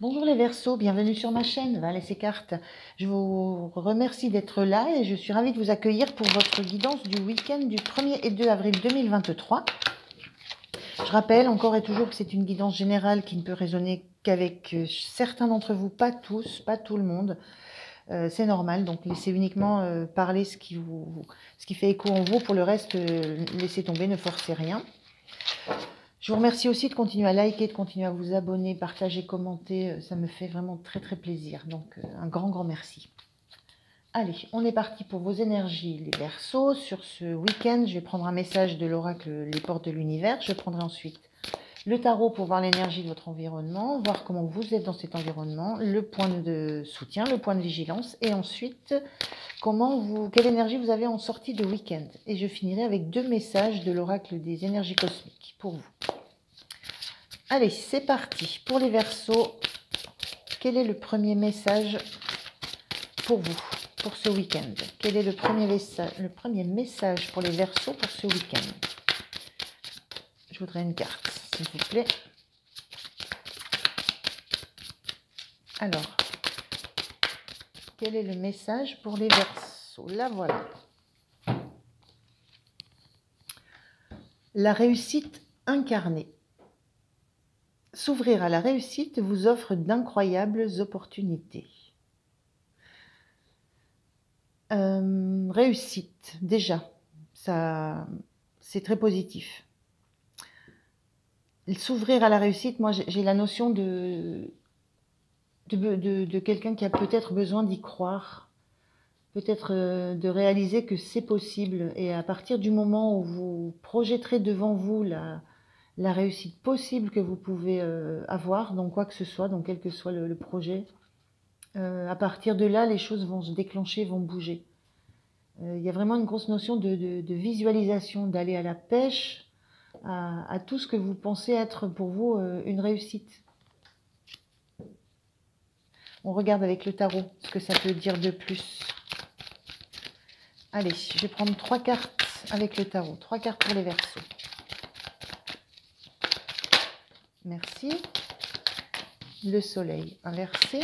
Bonjour les Verseaux, bienvenue sur ma chaîne Val et ses cartes. Je vous remercie d'être là et je suis ravie de vous accueillir pour votre guidance du week-end du 1er et 2 avril 2023. Je rappelle encore et toujours que c'est une guidance générale qui ne peut résonner qu'avec certains d'entre vous, pas tous, pas tout le monde. C'est normal, donc laissez uniquement parler ce qui fait écho en vous. Pour le reste, laissez tomber, ne forcez rien. Je vous remercie aussi de continuer à liker, de continuer à vous abonner, partager, commenter. Ça me fait vraiment très très plaisir. Donc un grand merci. Allez, on est parti pour vos énergies, les Verseaux. Sur ce week-end, je vais prendre un message de l'oracle Les Portes de l'Univers. Je prendrai ensuite le tarot pour voir l'énergie de votre environnement, voir comment vous êtes dans cet environnement, le point de soutien, le point de vigilance, et ensuite quelle énergie vous avez en sortie de week-end. Et je finirai avec 2 messages de l'oracle des énergies cosmiques pour vous. Allez, c'est parti. Pour les Verseaux, quel est le premier message pour vous, pour ce week-end? Quel est le premier message pour les Verseaux pour ce week-end? Je voudrais une carte, s'il vous plaît. Alors, quel est le message pour les Verseaux? Là, voilà. La réussite incarnée. S'ouvrir à la réussite vous offre d'incroyables opportunités. Réussite, déjà, ça, c'est très positif. S'ouvrir à la réussite, moi j'ai la notion de quelqu'un qui a peut-être besoin d'y croire, peut-être de réaliser que c'est possible. Et à partir du moment où vous projetterez devant vous la réussite possible que vous pouvez avoir dans quoi que ce soit, dans quel que soit le projet, à partir de là, les choses vont se déclencher, vont bouger. Il y a vraiment une grosse notion de visualisation, d'aller à la pêche à tout ce que vous pensez être pour vous une réussite. On regarde avec le tarot ce que ça peut dire de plus. Allez, je vais prendre 3 cartes avec le tarot. 3 cartes pour les Verseaux. Merci. Le soleil inversé.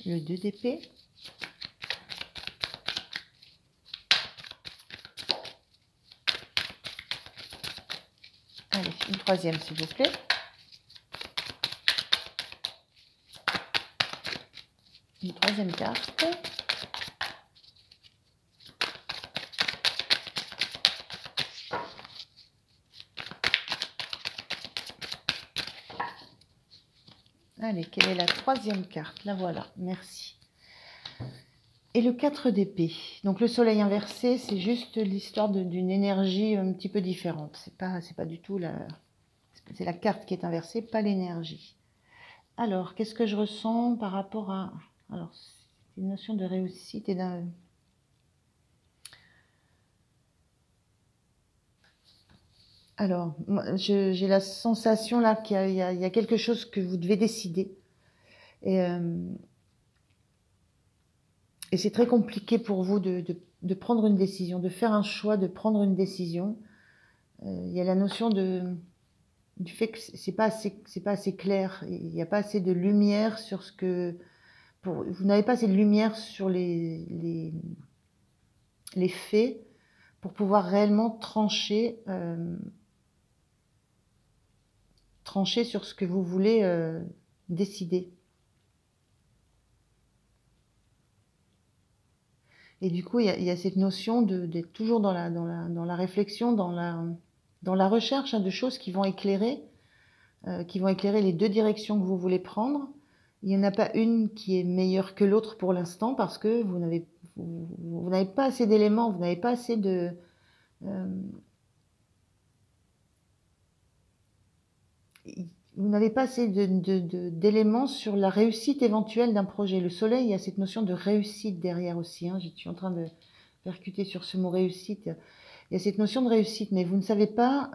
Le 2 d'épée. Allez, une 3e s'il vous plaît. Une 3e carte. Allez, quelle est la 3e carte? La voilà, merci. Et le 4 d'épée. Donc le soleil inversé, c'est juste l'histoire d'une énergie un petit peu différente. C'est pas du tout c'est la carte qui est inversée, pas l'énergie. Alors, qu'est-ce que je ressens par rapport à... Alors, c'est une notion de réussite et d'un... Alors, j'ai la sensation là qu'il y a quelque chose que vous devez décider. Et c'est très compliqué pour vous de prendre une décision, de faire un choix, de prendre une décision. Il y a la notion du fait que c'est pas assez clair. Il n'y a pas assez de lumière sur ce que... vous n'avez pas assez de lumière sur les faits pour pouvoir réellement trancher sur ce que vous voulez décider. Et du coup, il y a cette notion d'être toujours dans la réflexion, dans la recherche de choses qui vont éclairer les 2 directions que vous voulez prendre. Il n'y en a pas une qui est meilleure que l'autre pour l'instant parce que vous n'avez pas assez d'éléments, vous n'avez pas assez de... vous n'avez pas assez d'éléments sur la réussite éventuelle d'un projet. Le soleil, il y a cette notion de réussite derrière aussi. Hein. Je suis en train de percuter sur ce mot réussite. Il y a cette notion de réussite, mais vous ne savez pas...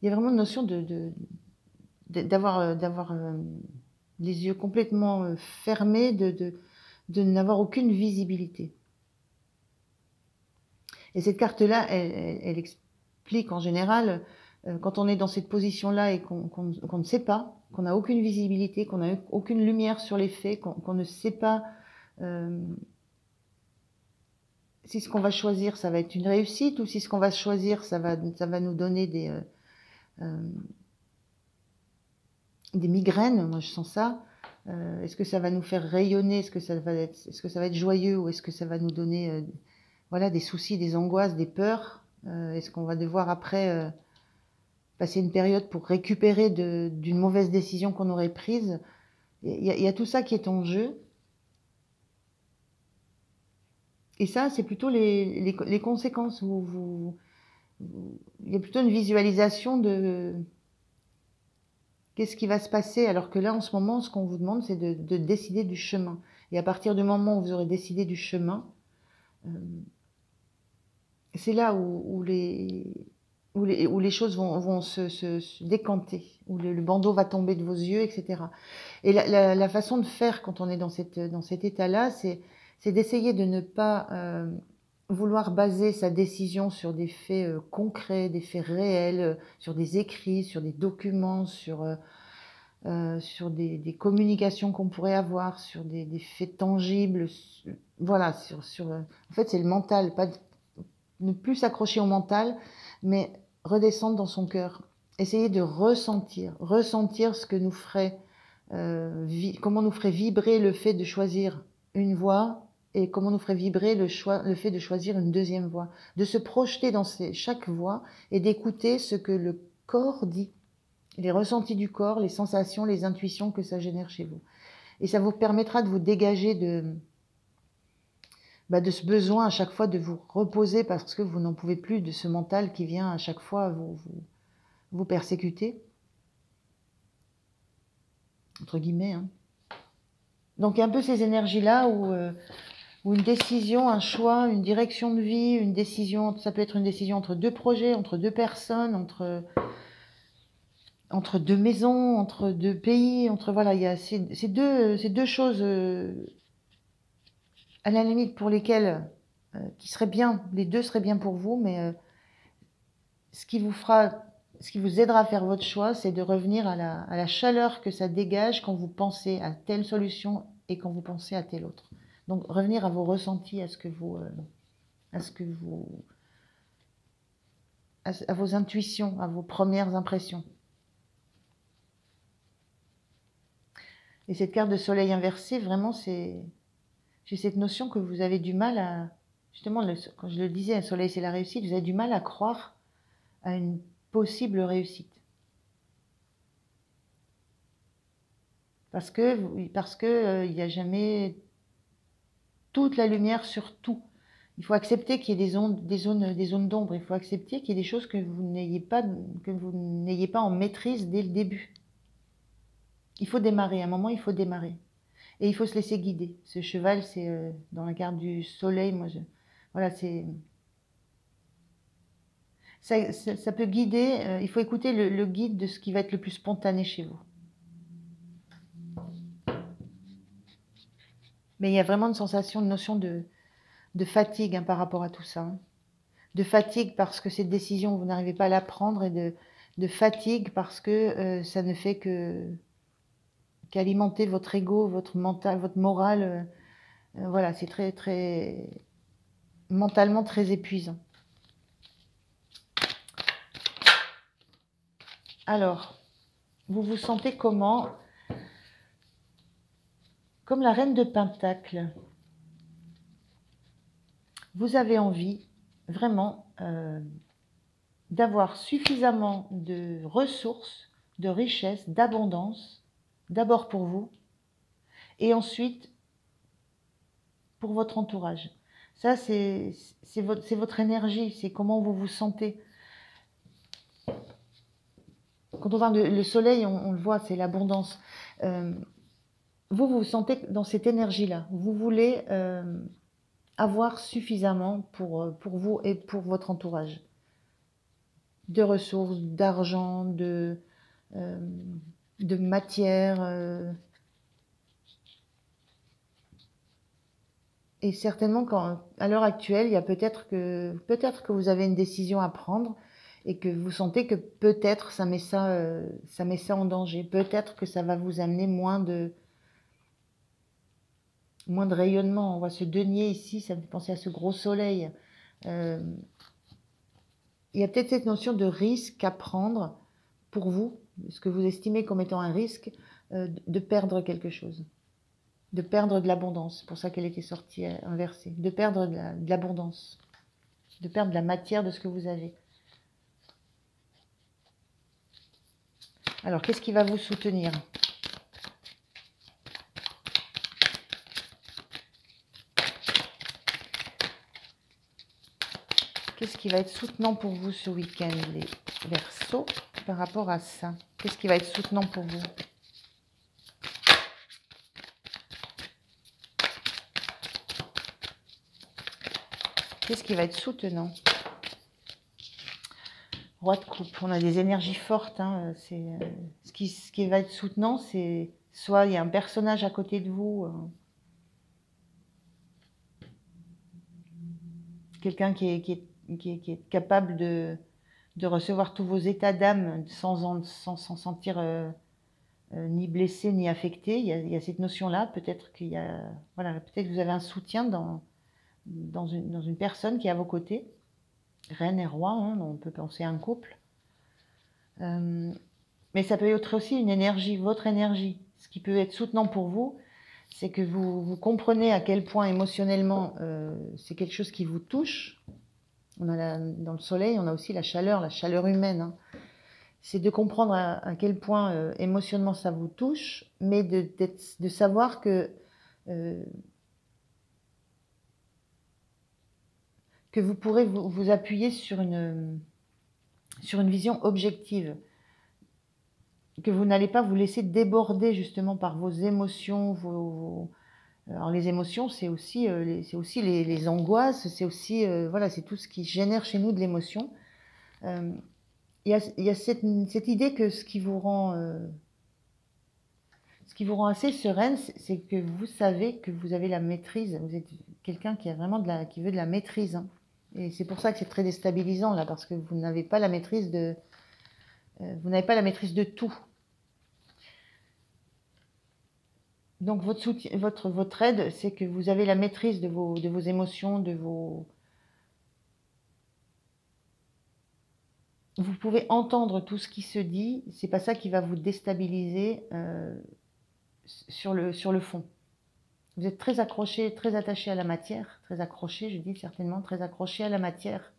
il y a vraiment une notion d'avoir les yeux complètement fermés, de n'avoir aucune visibilité. Et cette carte-là, elle implique en général, quand on est dans cette position-là et qu'on ne sait pas, qu'on n'a aucune visibilité, qu'on n'a aucune lumière sur les faits, qu'on ne sait pas si ce qu'on va choisir, ça va être une réussite, ou si ce qu'on va choisir, ça va nous donner des migraines. Moi, je sens ça. Est-ce que ça va nous faire rayonner? Est-ce que ça va être joyeux, ou est-ce que ça va nous donner voilà, des soucis, des angoisses, des peurs? Est-ce qu'on va devoir après passer une période pour récupérer d'une mauvaise décision qu'on aurait prise? Il y a tout ça qui est en jeu. Et ça, c'est plutôt les conséquences. Il y a plutôt une visualisation de qu'est-ce qui va se passer, alors que là, en ce moment, ce qu'on vous demande, c'est de décider du chemin. Et à partir du moment où vous aurez décidé du chemin, c'est là où les choses vont se décanter, où le bandeau va tomber de vos yeux, etc. Et la façon de faire quand on est dans cet état-là, c'est d'essayer de ne pas vouloir baser sa décision sur des faits concrets, des faits réels, sur des écrits, sur des documents, sur des communications qu'on pourrait avoir, sur des faits tangibles. Voilà, en fait, c'est le mental, ne plus s'accrocher au mental, mais redescendre dans son cœur. Essayer de ressentir ce que nous ferait, comment nous ferait vibrer le fait de choisir une voie, et comment nous ferait vibrer le fait de choisir une deuxième voie. De se projeter dans chaque voie et d'écouter ce que le corps dit, les ressentis du corps, les sensations, les intuitions que ça génère chez vous. Et ça vous permettra de vous dégager de ce besoin à chaque fois de vous reposer, parce que vous n'en pouvez plus de ce mental qui vient à chaque fois vous persécuter, entre guillemets. Hein. Donc il y a un peu ces énergies-là où une décision, un choix, une direction de vie, une décision, ça peut être une décision entre deux projets, entre deux personnes, entre deux maisons, entre deux pays, voilà, il y a ces deux choses à la limite pour lesquelles qui seraient bien, les deux seraient bien pour vous, mais ce qui vous aidera à faire votre choix, c'est de revenir à la chaleur que ça dégage quand vous pensez à telle solution et quand vous pensez à telle autre. Donc revenir à vos ressentis, à vos intuitions, à vos premières impressions. Et cette carte de soleil inversé, vraiment, j'ai cette notion que vous avez du mal à, justement, quand je le disais, un soleil c'est la réussite, vous avez du mal à croire à une possible réussite. Parce que il n'y a jamais toute la lumière sur tout. Il faut accepter qu'il y ait des zones d'ombre. Il faut accepter qu'il y ait des choses que vous n'ayez pas en maîtrise dès le début. Il faut démarrer. À un moment, il faut démarrer. Et il faut se laisser guider. Ce cheval, c'est dans la carte du soleil. Voilà, ça peut guider. Il faut écouter le guide de ce qui va être le plus spontané chez vous. Mais il y a vraiment une sensation, une notion de fatigue par rapport à tout ça. Hein. De fatigue parce que cette décision, vous n'arrivez pas à la prendre, et de fatigue parce que ça ne fait qu'alimenter votre ego, votre mental, votre morale. Voilà, c'est très, très mentalement très épuisant. Alors, vous vous sentez comment? Comme la reine de Pentacle. Vous avez envie vraiment d'avoir suffisamment de ressources, de richesses, d'abondance, d'abord pour vous, et ensuite pour votre entourage. Ça, c'est votre énergie, c'est comment vous vous sentez. Quand on parle le soleil, on le voit, c'est l'abondance. Vous vous sentez dans cette énergie-là. Vous voulez avoir suffisamment pour vous et pour votre entourage. De ressources, d'argent, de matière. Et certainement, à l'heure actuelle, il y a peut-être que vous avez une décision à prendre et que vous sentez que peut-être ça met ça en danger. Peut-être que ça va vous amener moins de rayonnement. On voit ce denier ici, ça me fait penser à ce gros soleil. Il y a peut-être cette notion de risque à prendre pour vous, ce que vous estimez comme étant un risque, de perdre quelque chose, de perdre de l'abondance. C'est pour ça qu'elle était sortie inversée. De perdre de l'abondance, de perdre de la matière de ce que vous avez. Alors, qu'est-ce qui va vous soutenir? Qu'est-ce qui va être soutenant pour vous ce week-end, les Verseaux, par rapport à ça? Qu'est-ce qui va être soutenant pour vous? Qu'est-ce qui va être soutenant? Roi de coupe, on a des énergies fortes. Hein, ce qui va être soutenant, c'est soit il y a un personnage à côté de vous, quelqu'un qui est capable de recevoir tous vos états d'âme sans s'en sentir ni blessé ni affecté. Il y a cette notion-là. Peut-être qu'il y a, voilà, peut-être que vous avez un soutien dans une personne qui est à vos côtés. Reine et roi, hein, on peut penser à un couple. Mais ça peut être aussi une énergie, votre énergie. Ce qui peut être soutenant pour vous, c'est que vous comprenez à quel point émotionnellement c'est quelque chose qui vous touche. On a dans le soleil, on a aussi la chaleur humaine. Hein. C'est de comprendre à quel point émotionnellement ça vous touche, mais de savoir que vous pourrez vous appuyer sur une vision objective, que vous n'allez pas vous laisser déborder justement par vos émotions. Alors les émotions, c'est aussi les angoisses, c'est aussi voilà, c'est tout ce qui génère chez nous de l'émotion. Il y a cette idée que ce qui vous rend assez sereine, c'est que vous savez que vous avez la maîtrise. Vous êtes quelqu'un qui a vraiment qui veut de la maîtrise. Hein. Et c'est pour ça que c'est très déstabilisant là, parce que vous n'avez pas la maîtrise de tout. Donc votre aide, c'est que vous avez la maîtrise de vos émotions, vous pouvez entendre tout ce qui se dit. C'est pas ça qui va vous déstabiliser sur le fond. Vous êtes très accroché, très attaché à la matière, très accroché, je dis certainement, très accroché à la matière.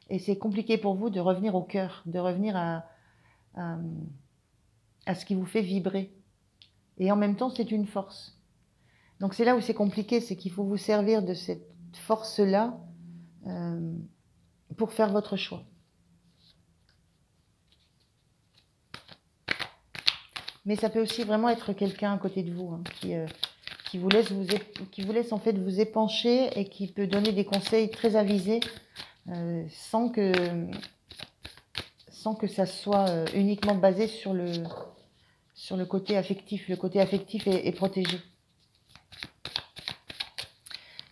Et c'est compliqué pour vous de revenir au cœur, de revenir à ce qui vous fait vibrer. Et en même temps, c'est une force. Donc c'est là où c'est compliqué, c'est qu'il faut vous servir de cette force-là pour faire votre choix. Mais ça peut aussi vraiment être quelqu'un à côté de vous, hein, qui vous laisse en fait vous épancher et qui peut donner des conseils très avisés sans que ça soit uniquement basé sur le côté affectif. Le côté affectif est protégé.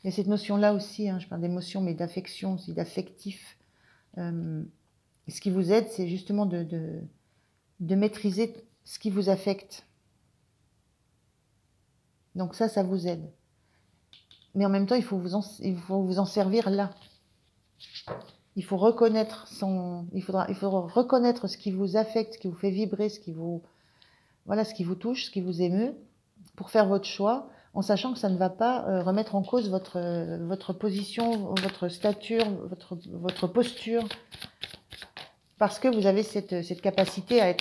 Il y a cette notion-là aussi, hein, je parle d'émotion, mais d'affection aussi, d'affectif. Ce qui vous aide, c'est justement de maîtriser ce qui vous affecte. Donc ça vous aide. Mais en même temps, il faut vous en servir là. Il faut reconnaître reconnaître ce qui vous affecte, ce qui vous fait vibrer, ce qui vous touche, ce qui vous émeut, pour faire votre choix, en sachant que ça ne va pas remettre en cause votre position, votre stature, votre posture, parce que vous avez cette capacité à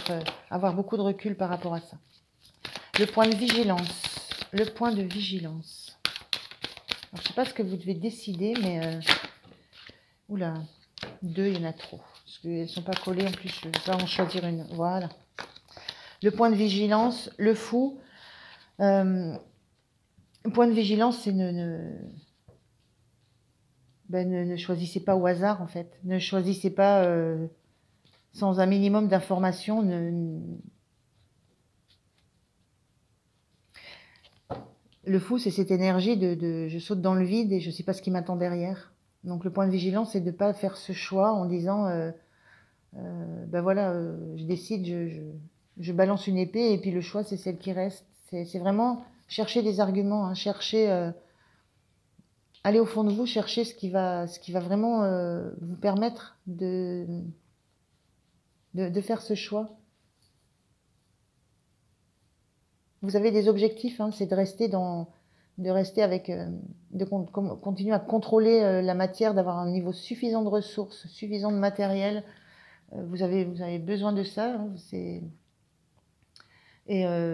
avoir beaucoup de recul par rapport à ça. Le point de vigilance. Le point de vigilance. Alors, je ne sais pas ce que vous devez décider, mais... Oula, 2, il y en a trop. Parce qu'elles ne sont pas collées, en plus, je vais pas en choisir une. Voilà. Le point de vigilance, le fou. Le point de vigilance, c'est ne choisissez pas au hasard, en fait. Ne choisissez pas sans un minimum d'informations. Le fou, c'est cette énergie de je saute dans le vide et je ne sais pas ce qui m'attend derrière. Donc le point de vigilance, c'est de ne pas faire ce choix en disant Ben voilà, je décide, je balance une épée et puis le choix, c'est celle qui reste. C'est vraiment chercher des arguments, hein, chercher, aller au fond de vous, chercher ce qui va vraiment vous permettre de faire ce choix. Vous avez des objectifs, hein, c'est de rester avec, continuer à contrôler la matière, d'avoir un niveau suffisant de ressources, suffisant de matériel. Vous avez besoin de ça. Hein,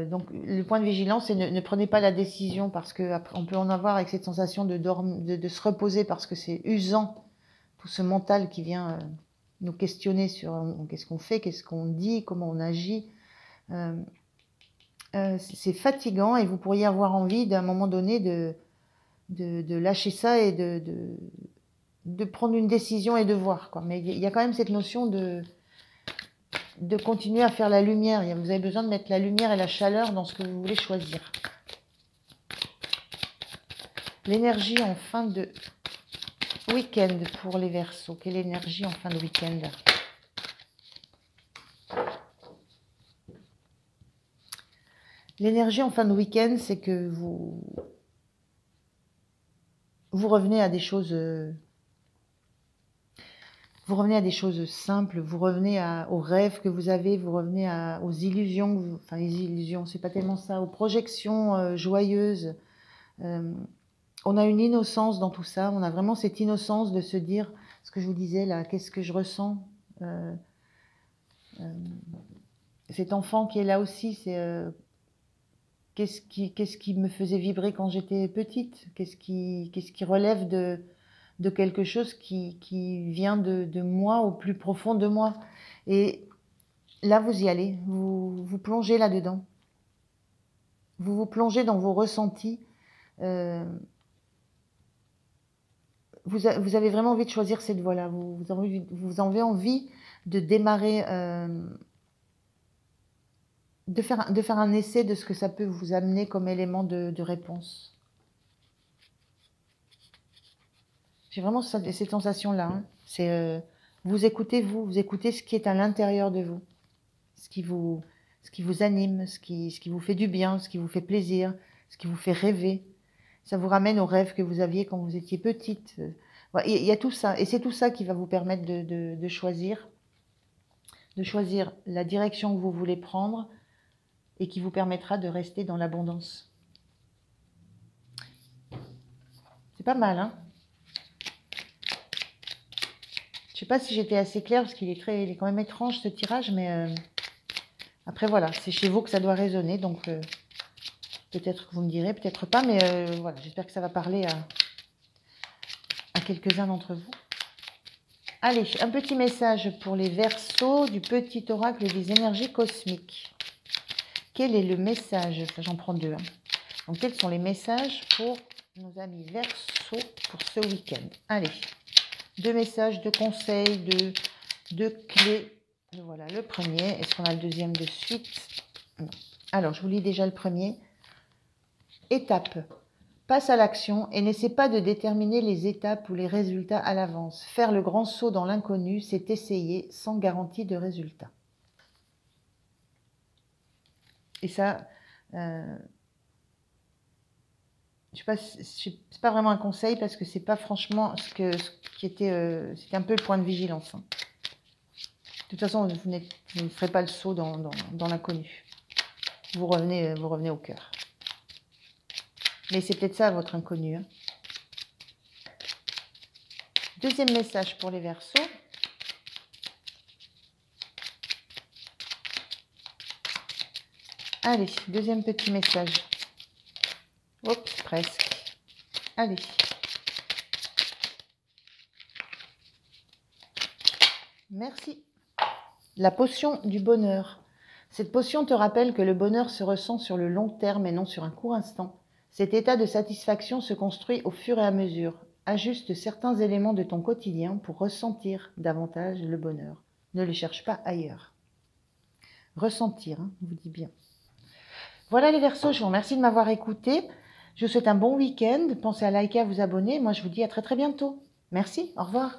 donc, le point de vigilance, c'est ne prenez pas la décision parce que après, on peut en avoir avec cette sensation de se reposer parce que c'est usant, tout ce mental qui vient nous questionner sur qu'est-ce qu'on fait, qu'est-ce qu'on dit, comment on agit. C'est fatigant et vous pourriez avoir envie d'un moment donné de lâcher ça et de prendre une décision et de voir, quoi. Mais il y a quand même cette notion de continuer à faire la lumière. Vous avez besoin de mettre la lumière et la chaleur dans ce que vous voulez choisir. L'énergie en fin de week-end pour les Verseaux. Quelle énergie en fin de week-end? L'énergie en fin de week-end, c'est que vous revenez à des choses... vous revenez à des choses simples, vous revenez aux rêves que vous avez, vous revenez aux illusions, enfin les illusions, c'est pas tellement ça, aux projections joyeuses. On a une innocence dans tout ça, on a vraiment cette innocence de se dire, ce que je vous disais là, qu'est-ce que je ressens, cet enfant qui est là aussi, c'est qu'est-ce qui me faisait vibrer quand j'étais petite, qu'est-ce qui relève de quelque chose qui vient de moi, au plus profond de moi. Et là, vous y allez, vous plongez là-dedans. Vous plongez dans vos ressentis. Vous avez vraiment envie de choisir cette voie-là. Vous avez envie de démarrer, de faire un essai de ce que ça peut vous amener comme élément de réponse. J'ai vraiment cette sensation-là. Hein. C'est vous écoutez ce qui est à l'intérieur de vous, ce qui vous anime, ce qui vous fait du bien, ce qui vous fait plaisir, ce qui vous fait rêver. Ça vous ramène aux rêves que vous aviez quand vous étiez petite. Il y a tout ça, et c'est tout ça qui va vous permettre de choisir la direction que vous voulez prendre et qui vous permettra de rester dans l'abondance. C'est pas mal, hein? Je sais pas si j'étais assez claire parce qu'il est quand même étrange ce tirage, mais après voilà, c'est chez vous que ça doit résonner, donc peut-être que vous me direz, peut-être pas, mais voilà, j'espère que ça va parler à quelques-uns d'entre vous. Allez, un petit message pour les Verseaux du petit oracle des énergies cosmiques. Quel est le message? J'en prends deux. Hein. Donc, quels sont les messages pour nos amis Verseaux pour ce week-end? Allez, deux messages, deux conseils, deux clés. Voilà, le premier. Est-ce qu'on a le deuxième de suite? Non. Alors, je vous lis déjà le premier. Étape. Passe à l'action et n'essaie pas de déterminer les étapes ou les résultats à l'avance. Faire le grand saut dans l'inconnu, c'est essayer sans garantie de résultat. Et ça, je sais pas, c'est pas vraiment un conseil parce que c'est pas franchement ce qui était, c'était un peu le point de vigilance. Hein. De toute façon, vous ne ferez pas le saut dans l'inconnu. Vous revenez au cœur. Mais c'est peut-être ça votre inconnu. Hein. Deuxième message pour les Verseaux. Allez, deuxième petit message. Oups, presque. Allez. Merci. La potion du bonheur. Cette potion te rappelle que le bonheur se ressent sur le long terme et non sur un court instant. Cet état de satisfaction se construit au fur et à mesure. Ajuste certains éléments de ton quotidien pour ressentir davantage le bonheur. Ne le cherche pas ailleurs. Ressentir, hein, vous dit bien. Voilà les Verseaux, je vous remercie de m'avoir écouté. Je vous souhaite un bon week-end. Pensez à liker, à vous abonner. Moi, je vous dis à très très bientôt. Merci, au revoir.